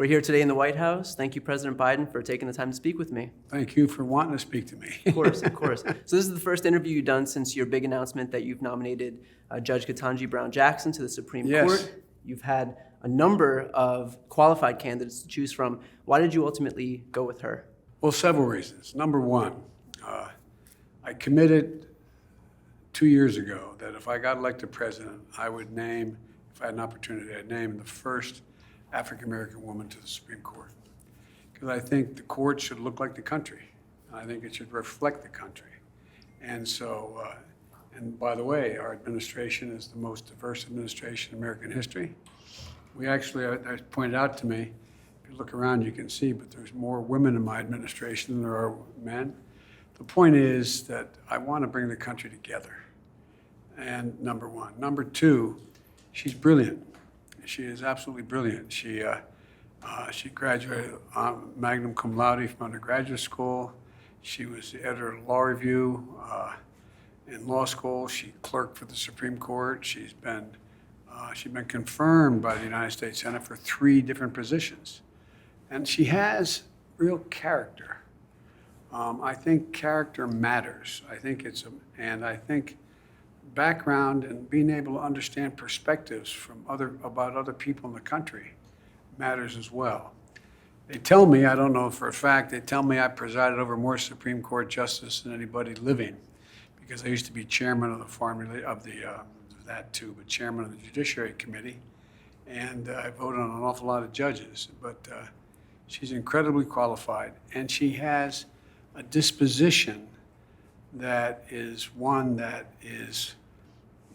We're here today in the White House. Thank you, President Biden, for taking the time to speak with me. Thank you for wanting to speak to me. Of course, of course. So this is the first interview you've done since your big announcement that you've nominated Judge Ketanji Brown Jackson to the Supreme Court. You've had a number of qualified candidates to choose from. Why did you ultimately go with her? Well, several reasons. Number one, I committed 2 years ago that if I got elected president, I would name, if I had an opportunity, I'd name the first African-American woman to the Supreme Court. Because I think the court should look like the country. I think it should reflect the country. And so, and by the way, our administration is the most diverse administration in American history. We actually, as pointed out to me, if you look around, you can see, but there's more women in my administration than there are men. The point is that I want to bring the country together. And number one. Number two, she's brilliant. She is absolutely brilliant. She graduated magna cum laude from undergraduate school. She was the editor of Law Review in law school. She clerked for the Supreme Court. She's been confirmed by the United States Senate for 3 different positions. And she has real character. I think character matters. I think I think background and being able to understand perspectives from about other people in the country matters as well. They tell me, I don't know for a fact, they tell me I presided over more Supreme Court justice than anybody living, because I used to be chairman of the chairman of the Judiciary Committee, and I voted on an awful lot of judges. But she's incredibly qualified, and she has a disposition that is one that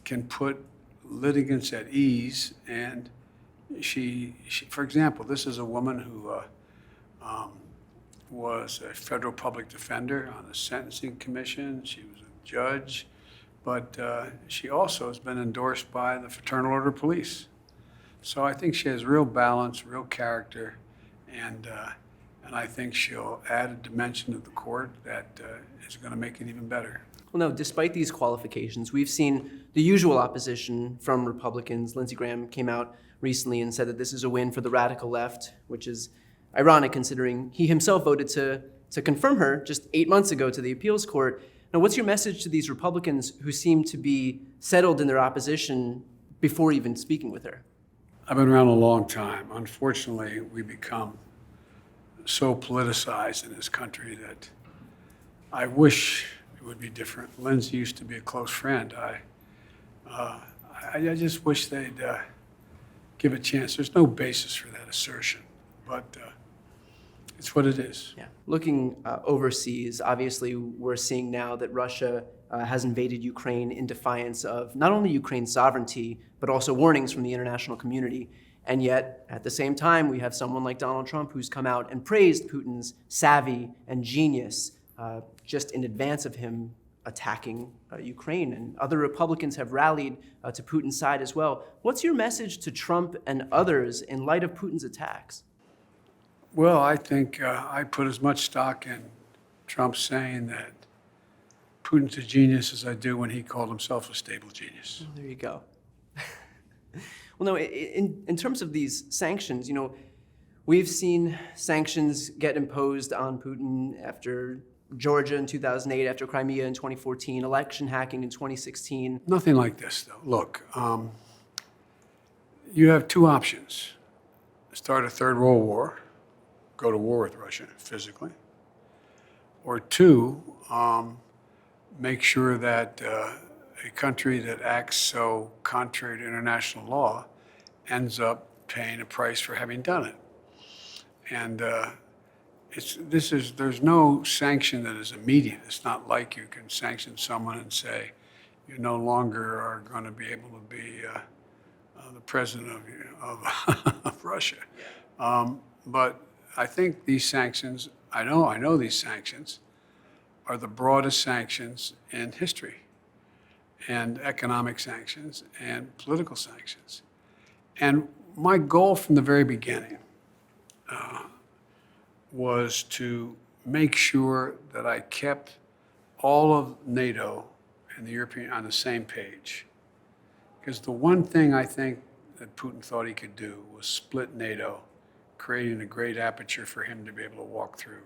can put litigants at ease. And she, for example, this is a woman who was a federal public defender on the Sentencing Commission. She was a judge, but she also has been endorsed by the Fraternal Order of Police. So I think she has real balance, real character, and I think she'll add a dimension to the court that is going to make it even better. Well, no, despite these qualifications, we've seen the usual opposition from Republicans. Lindsey Graham came out recently and said that this is a win for the radical left, which is ironic considering he himself voted to confirm her just 8 months ago to the appeals court. Now, what's your message to these Republicans who seem to be settled in their opposition before even speaking with her? I've been around a long time. Unfortunately, we become so politicized in this country that I wish it would be different. Lindsey used to be a close friend. I just wish they'd give a chance. There's no basis for that assertion, but it's what it is. Yeah. Looking overseas, obviously we're seeing now that Russia has invaded Ukraine in defiance of not only Ukraine's sovereignty, but also warnings from the international community. And yet, at the same time, we have someone like Donald Trump who's come out and praised Putin's savvy and genius just in advance of him attacking Ukraine. And other Republicans have rallied to Putin's side as well. What's your message to Trump and others in light of Putin's attacks? Well, I think I put as much stock in Trump saying that Putin's a genius as I do when he called himself a stable genius. Well, there you go. Well, no, in terms of these sanctions, we've seen sanctions get imposed on Putin after Georgia in 2008, after Crimea in 2014, election hacking in 2016. Nothing like this, though. Look, you have 2 options. Start a third world war, go to war with Russia physically, or 2, make sure that a country that acts so contrary to international law ends up paying a price for having done it. And there's no sanction that is immediate. It's not like you can sanction someone and say you no longer are going to be able to be the president of Russia. But I think these sanctions, I know these sanctions are the broadest sanctions in history, and economic sanctions and political sanctions. And my goal from the very beginning was to make sure that I kept all of NATO and the European on the same page. Because the one thing I think that Putin thought he could do was split NATO, creating a great aperture for him to be able to walk through.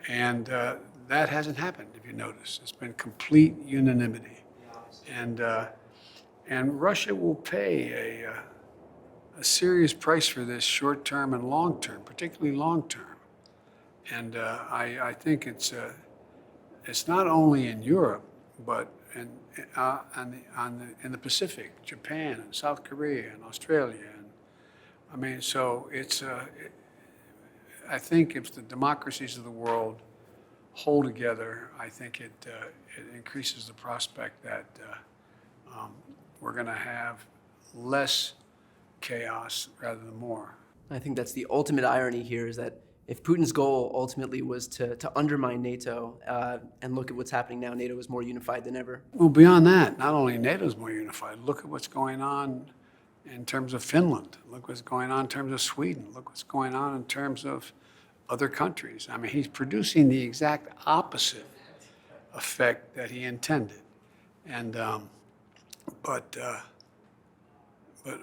And that hasn't happened, if you notice. It's been complete unanimity. And, and Russia will pay a serious price for this short term and long term, particularly long term. And I think it's not only in Europe, but in the Pacific, Japan and South Korea and Australia. And I mean, so I think if the democracies of the world hold together, I think it increases the prospect that we're going to have less chaos rather than more. I think that's the ultimate irony here, is that if Putin's goal ultimately was to undermine NATO, and look at what's happening now, NATO is more unified than ever. Well, beyond that, not only NATO is more unified, look at what's going on in terms of Finland. Look what's going on in terms of Sweden. Look what's going on in terms of other countries. I mean, he's producing the exact opposite effect that he intended. And but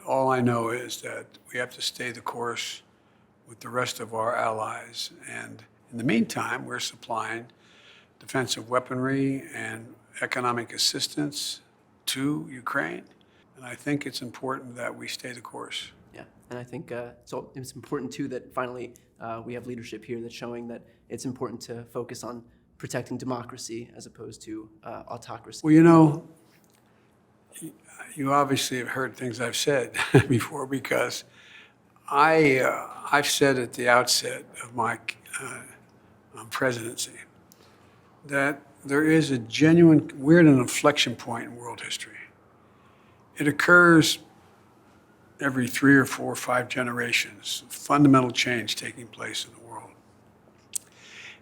all I know is that we have to stay the course with the rest of our allies. And in the meantime, we're supplying defensive weaponry and economic assistance to Ukraine. And I think it's important that we stay the course. Yeah, and I think it's important too that finally we have leadership here that's showing that it's important to focus on protecting democracy as opposed to autocracy. Well, you know, you obviously have heard things I've said before, because I've said at the outset of my presidency that there is a genuine, we're at an inflection point in world history. It occurs every 3 or 4 or 5 generations, fundamental change taking place in the world.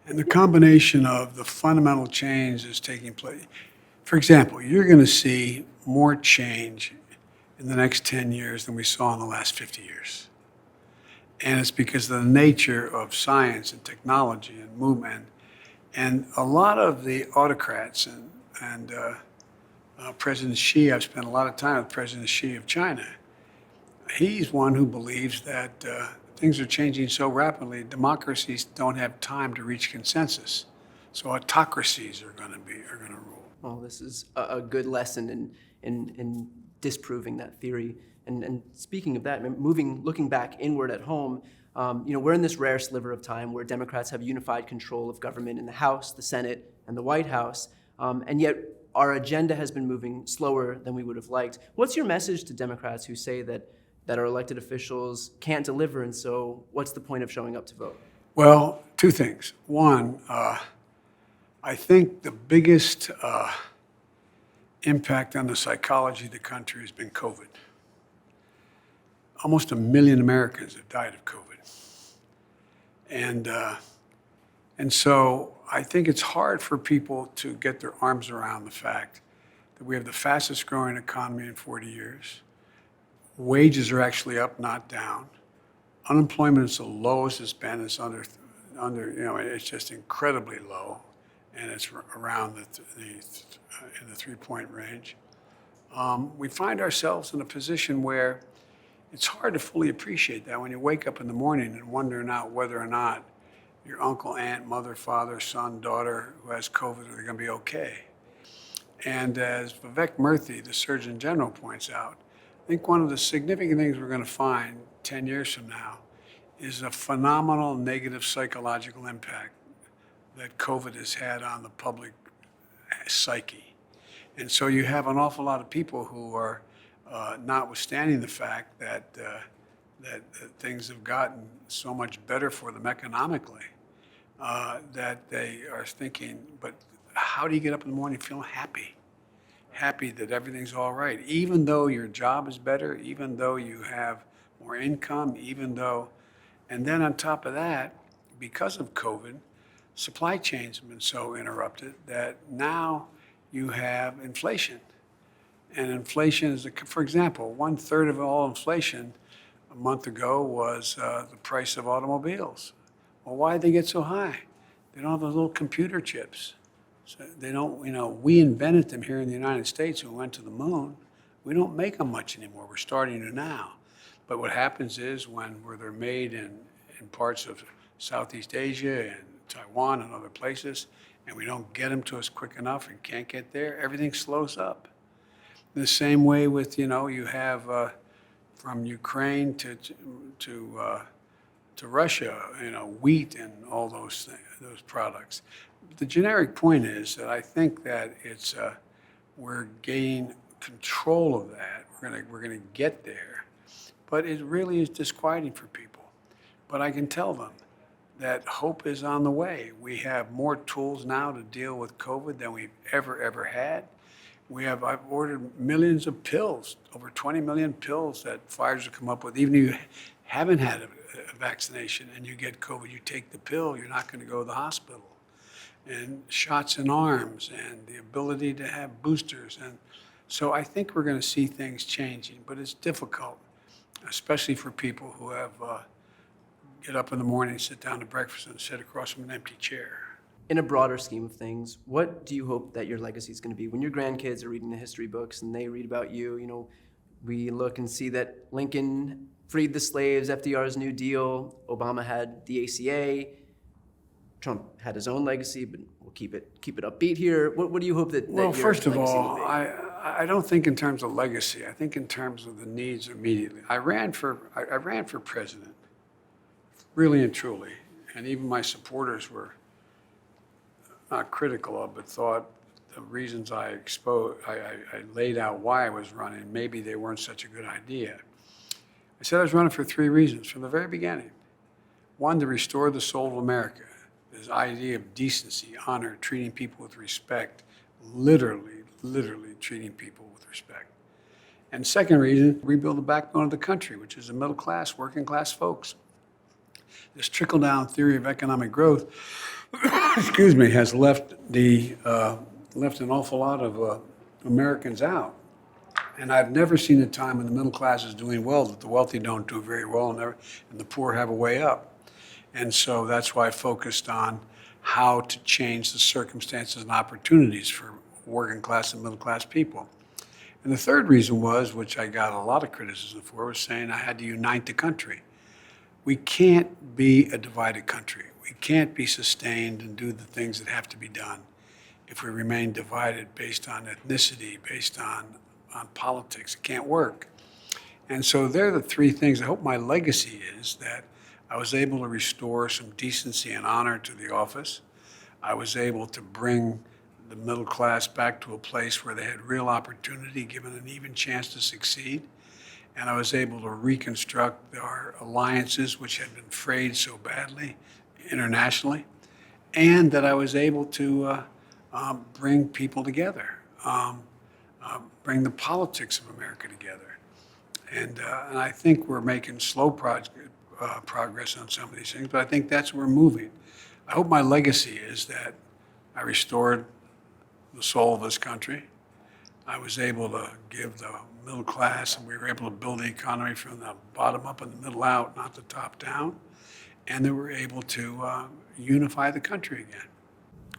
And the combination of the fundamental change that's taking place, for example, you're going to see more change in the next 10 years than we saw in the last 50 years. And it's because of the nature of science and technology and movement. And a lot of the autocrats and President Xi, I've spent a lot of time with President Xi of China. He's one who believes that things are changing so rapidly, democracies don't have time to reach consensus. So autocracies are going to rule. Well, this is a good lesson in disproving that theory. And speaking of that, looking back inward at home, we're in this rare sliver of time where Democrats have unified control of government in the House, the Senate, and the White House, and yet our agenda has been moving slower than we would have liked. What's your message to Democrats who say that our elected officials can't deliver, and so what's the point of showing up to vote? Well, 2 things. One, I think the biggest impact on the psychology of the country has been COVID. Almost 1 million Americans have died of COVID. And so I think it's hard for people to get their arms around the fact that we have the fastest growing economy in 40 years. Wages are actually up, not down. Unemployment is the lowest it's been. It's under, it's just incredibly low, and it's around in the 3-point range. We find ourselves in a position where it's hard to fully appreciate that when you wake up in the morning and wondering out whether or not your uncle, aunt, mother, father, son, daughter who has COVID are going to be okay. And as Vivek Murthy, the Surgeon General, points out, I think one of the significant things we're going to find 10 years from now is a phenomenal negative psychological impact that COVID has had on the public psyche. And so you have an awful lot of people who are, notwithstanding the fact that things have gotten so much better for them economically, that they are thinking, but how do you get up in the morning feeling happy? Happy that everything's all right, even though your job is better, even though you have more income, and then on top of that, because of COVID, supply chains have been so interrupted that now you have inflation. And inflation is, for example, 1/3 of all inflation a month ago was the price of automobiles. Well, why did they get so high? They don't have those little computer chips. So they don't, we invented them here in the United States when we went to the moon. We don't make them much anymore. We're starting to now. But what happens is where they're made in in parts of Southeast Asia and Taiwan and other places, and we don't get them to us quick enough and can't get there, everything slows up. The same way with, you have from Ukraine to Russia, wheat and all those things, those products. The generic point is that I think that it's we're gaining control of that. We're gonna get there, but it really is disquieting for people. But I can tell them that hope is on the way. We have more tools now to deal with COVID than we've ever had. I've ordered millions of pills, over 20 million pills that Pfizer come up with. Even if you haven't had a vaccination and you get COVID, you take the pill, you're not going to go to the hospital. And shots in arms and the ability to have boosters. And so I think we're going to see things changing, but it's difficult, especially for people who have get up in the morning, sit down to breakfast, and sit across from an empty chair. In a broader scheme of things, what do you hope that your legacy is going to be? When your grandkids are reading the history books and they read about you, we look and see that Lincoln freed the slaves, FDR's New Deal, Obama had the ACA, Trump had his own legacy, but we'll keep it upbeat here. What do you hope that Well, your first of legacy all, will be? I don't think in terms of legacy. I think in terms of the needs immediately. I ran for president, really and truly, and even my supporters were not critical of, but thought the reasons I laid out why I was running, maybe they weren't such a good idea. I said I was running for 3 reasons from the very beginning. 1, to restore the soul of America. This idea of decency, honor, treating people with respect, literally treating people with respect. And second reason, rebuild the backbone of the country, which is the middle class, working class folks. This trickle-down theory of economic growth, excuse me, has left an awful lot of Americans out. And I've never seen a time when the middle class is doing well that the wealthy don't do very well, and the poor have a way up. And so that's why I focused on how to change the circumstances and opportunities for working class and middle class people. And the third reason was, which I got a lot of criticism for, was saying I had to unite the country. We can't be a divided country. We can't be sustained and do the things that have to be done if we remain divided based on ethnicity, based on politics. It can't work. And so they're the 3 things. I hope my legacy is that I was able to restore some decency and honor to the office. I was able to bring the middle class back to a place where they had real opportunity, given an even chance to succeed. And I was able to reconstruct our alliances, which had been frayed so badly internationally, and that I was able to bring people together, bring the politics of America together. And I think we're making slow progress on some of these things, but I think that's where we're moving. I hope my legacy is that I restored the soul of this country. I was able to give the middle class, and we were able to build the economy from the bottom up and the middle out, not the top down, and that we're able to unify the country again.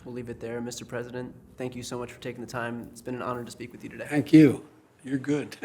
We'll leave it there, Mr. President. Thank you so much for taking the time. It's been an honor to speak with you today. Thank you. You're good.